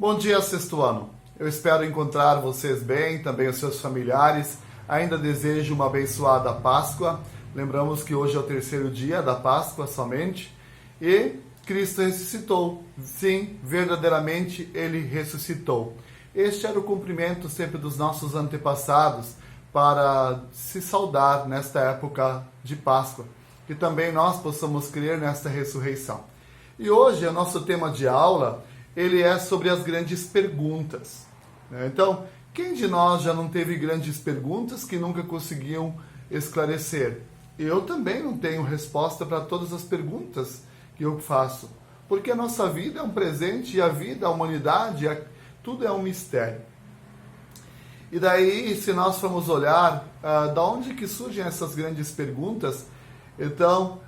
Bom dia, sexto ano. Eu espero encontrar vocês bem, também os seus familiares. Ainda desejo uma abençoada Páscoa. Lembramos que hoje é o terceiro dia da Páscoa somente. E Cristo ressuscitou. Sim, verdadeiramente Ele ressuscitou. Este era o cumprimento sempre dos nossos antepassados para se saudar nesta época de Páscoa. Que também nós possamos crer nesta ressurreição. E hoje o nosso tema de aula ele é sobre as grandes perguntas. Então, quem de nós já não teve grandes perguntas que nunca conseguiam esclarecer? Eu também não tenho resposta para todas as perguntas que eu faço, porque a nossa vida é um presente e a vida, a humanidade, tudo é um mistério. E daí, se nós formos olhar da onde que surgem essas grandes perguntas, então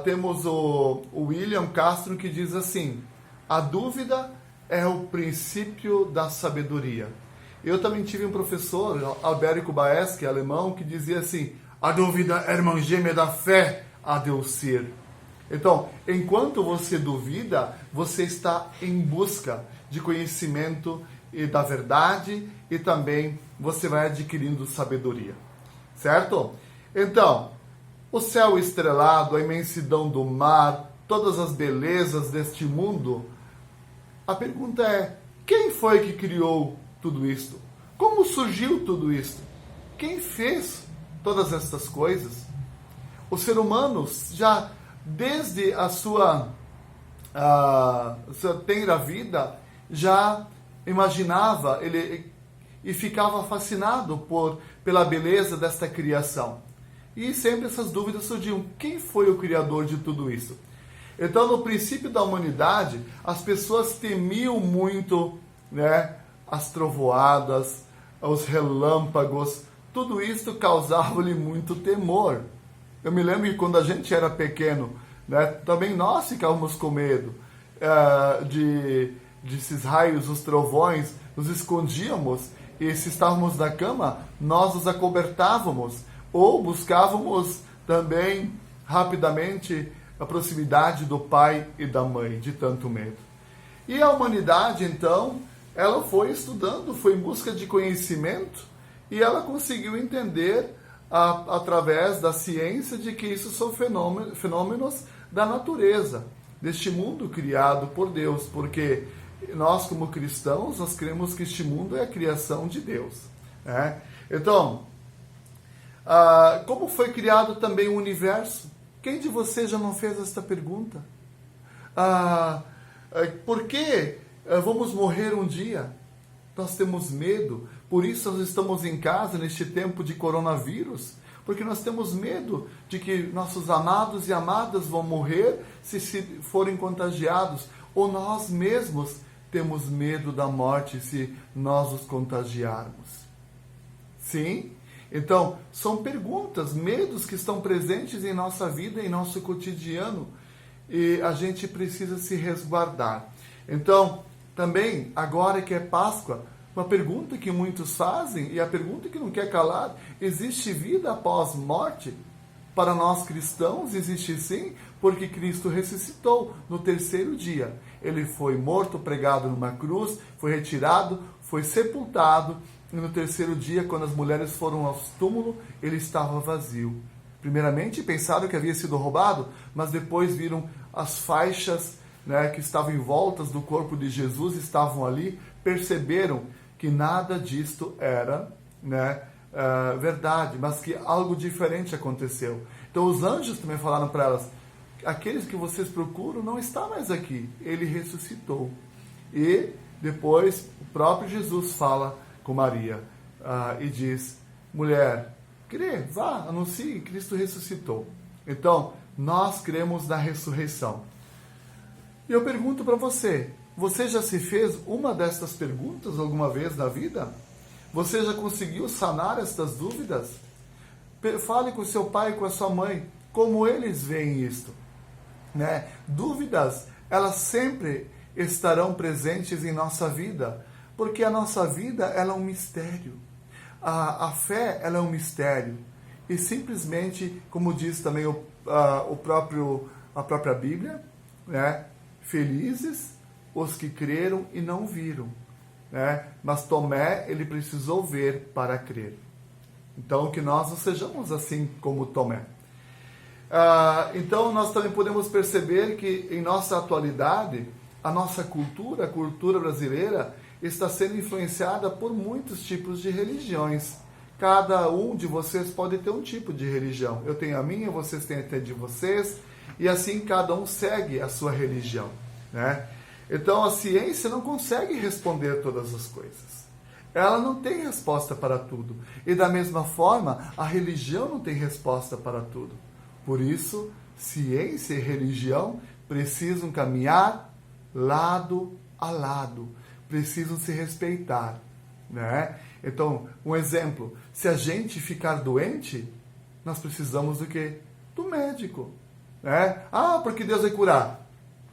temos o William Castro que diz assim: a dúvida é o princípio da sabedoria. Eu também tive um professor, Albérico Baes, que é alemão, que dizia assim: a dúvida é a irmã gêmea da fé, a Deus ser. Então, enquanto você duvida, você está em busca de conhecimento e da verdade e também você vai adquirindo sabedoria. Certo? Então, o céu estrelado, a imensidão do mar, todas as belezas deste mundo. A pergunta é, quem foi que criou tudo isto? Como surgiu tudo isto? Quem fez todas estas coisas? O ser humano já, desde a sua tenra vida, já imaginava e ficava fascinado pela beleza desta criação. E sempre essas dúvidas surgiam. Quem foi o criador de tudo isso? Então, no princípio da humanidade, as pessoas temiam muito, as trovoadas, os relâmpagos, tudo isso causava-lhe muito temor. Eu me lembro que quando a gente era pequeno, também nós ficávamos com medo desses raios, os trovões, nos escondíamos e se estávamos na cama, nós nos acobertávamos ou buscávamos também rapidamente a proximidade do pai e da mãe, de tanto medo. E a humanidade, então, ela foi estudando, foi em busca de conhecimento e ela conseguiu entender, através da ciência, de que isso são fenômenos da natureza, deste mundo criado por Deus, porque nós, como cristãos, nós cremos que este mundo é a criação de Deus. Então, como foi criado também o universo? Quem de vocês já não fez esta pergunta? Por que vamos morrer um dia? Nós temos medo, por isso nós estamos em casa neste tempo de coronavírus, porque nós temos medo de que nossos amados e amadas vão morrer se forem contagiados, ou nós mesmos temos medo da morte se nós os contagiarmos. Sim? Então, são perguntas, medos que estão presentes em nossa vida, em nosso cotidiano, e a gente precisa se resguardar. Então, também, agora que é Páscoa, uma pergunta que muitos fazem, e a pergunta que não quer calar: existe vida após morte? Para nós cristãos, existe sim, porque Cristo ressuscitou no terceiro dia. Ele foi morto, pregado numa cruz, foi retirado, foi sepultado, e no terceiro dia, quando as mulheres foram ao túmulo, ele estava vazio. Primeiramente, pensaram que havia sido roubado, mas depois viram as faixas que estavam em voltas do corpo de Jesus, estavam ali, perceberam que nada disto era verdade, mas que algo diferente aconteceu. Então os anjos também falaram para elas: aqueles que vocês procuram não está mais aqui, ele ressuscitou. E depois o próprio Jesus fala com Maria e diz: mulher, crê, vá, anuncie, Cristo ressuscitou. Então, nós cremos na ressurreição. E eu pergunto para você já se fez uma destas perguntas alguma vez na vida? Você já conseguiu sanar estas dúvidas? Fale com seu pai e com a sua mãe, como eles veem isto. Dúvidas, elas sempre estarão presentes em nossa vida, porque a nossa vida ela é um mistério. A fé ela é um mistério. E simplesmente, como diz também a própria Bíblia, felizes os que creram e não viram, né? Mas Tomé, ele precisou ver para crer. Então, que nós não sejamos assim como Tomé. Então, nós também podemos perceber que em nossa atualidade, a nossa cultura, a cultura brasileira, está sendo influenciada por muitos tipos de religiões. Cada um de vocês pode ter um tipo de religião. Eu tenho a minha, vocês têm até de vocês, e assim cada um segue a sua religião, né? Então, a ciência não consegue responder todas as coisas. Ela não tem resposta para tudo. E da mesma forma, a religião não tem resposta para tudo. Por isso, ciência e religião precisam caminhar lado a lado. Precisam se respeitar, né? Então, um exemplo. Se a gente ficar doente, nós precisamos do quê? Do médico, né? Porque Deus vai curar.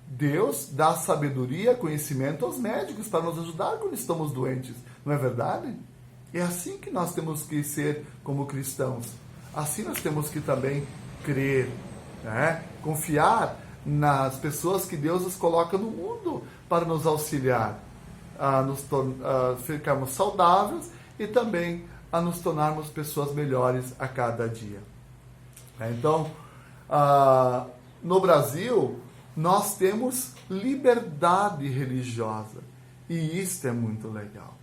Deus dá sabedoria, conhecimento aos médicos para nos ajudar quando estamos doentes. Não é verdade? É assim que nós temos que ser como cristãos. Assim nós temos que também crer, né? Confiar nas pessoas que Deus nos coloca no mundo para nos auxiliar a ficarmos saudáveis e também a nos tornarmos pessoas melhores a cada dia. Então, no Brasil, nós temos liberdade religiosa. E isso é muito legal.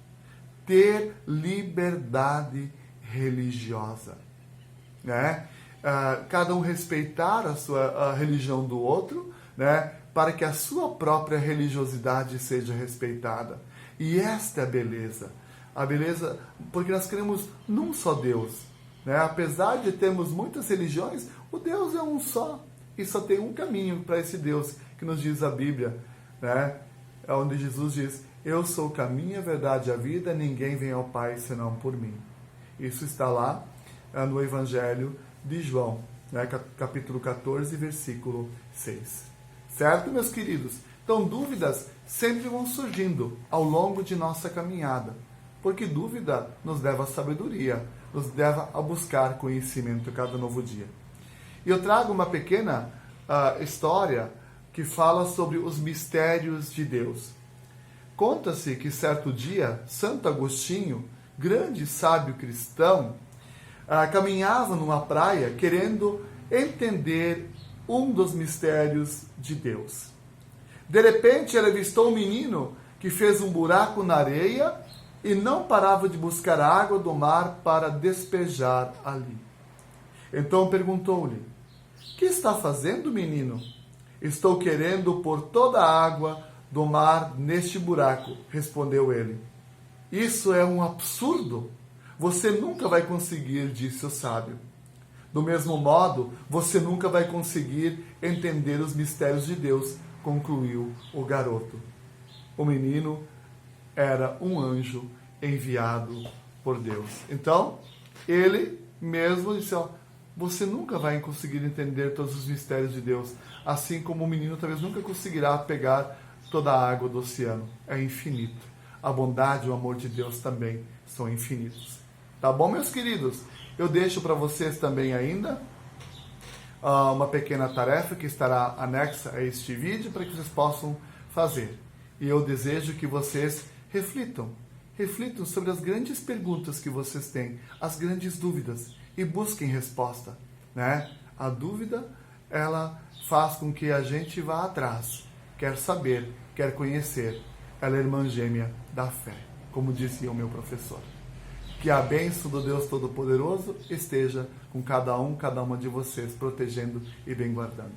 Ter liberdade religiosa, né? Cada um respeitar a religião do outro, né? Para que a sua própria religiosidade seja respeitada. E esta é a beleza. A beleza, porque nós cremos num só Deus, né? Apesar de termos muitas religiões, o Deus é um só. E só tem um caminho para esse Deus, que nos diz a Bíblia, né? É onde Jesus diz: eu sou o caminho, a verdade e a vida, ninguém vem ao Pai senão por mim. Isso está lá no Evangelho de João, né? Capítulo 14, versículo 6. Certo, meus queridos? Então, dúvidas sempre vão surgindo ao longo de nossa caminhada, porque dúvida nos leva à sabedoria, nos leva a buscar conhecimento a cada novo dia. E eu trago uma pequena história que fala sobre os mistérios de Deus. Conta-se que certo dia, Santo Agostinho, grande sábio cristão, caminhava numa praia querendo entender um dos mistérios de Deus. De repente, ele avistou um menino que fez um buraco na areia e não parava de buscar água do mar para despejar ali. Então perguntou-lhe: que está fazendo, menino? Estou querendo pôr toda a água do mar neste buraco, respondeu ele. Isso é um absurdo. Você nunca vai conseguir, disse o sábio. Do mesmo modo, você nunca vai conseguir entender os mistérios de Deus, concluiu o garoto. O menino era um anjo enviado por Deus. Então, ele mesmo disse: você nunca vai conseguir entender todos os mistérios de Deus, assim como o menino talvez nunca conseguirá pegar toda a água do oceano. É infinito. A bondade e o amor de Deus também são infinitos. Tá bom, meus queridos? Eu deixo para vocês também ainda uma pequena tarefa que estará anexa a este vídeo para que vocês possam fazer. E eu desejo que vocês reflitam sobre as grandes perguntas que vocês têm, as grandes dúvidas, e busquem resposta, né? A dúvida, ela faz com que a gente vá atrás, quer saber, quer conhecer. Ela é irmã gêmea da fé, como dizia o meu professor. Que a bênção do Deus Todo-Poderoso esteja com cada uma de vocês, protegendo e bem guardando.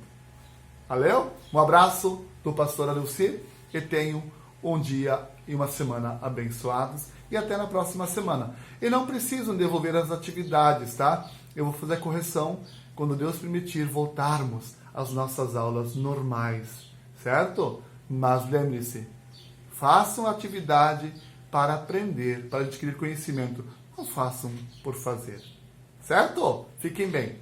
Valeu? Um abraço do pastor Adilcir e tenham um dia e uma semana abençoados e até na próxima semana. E não precisam devolver as atividades, tá? Eu vou fazer a correção quando Deus permitir voltarmos às nossas aulas normais, certo? Mas lembre-se, façam atividade para aprender, para adquirir conhecimento. Não façam por fazer. Certo? Fiquem bem.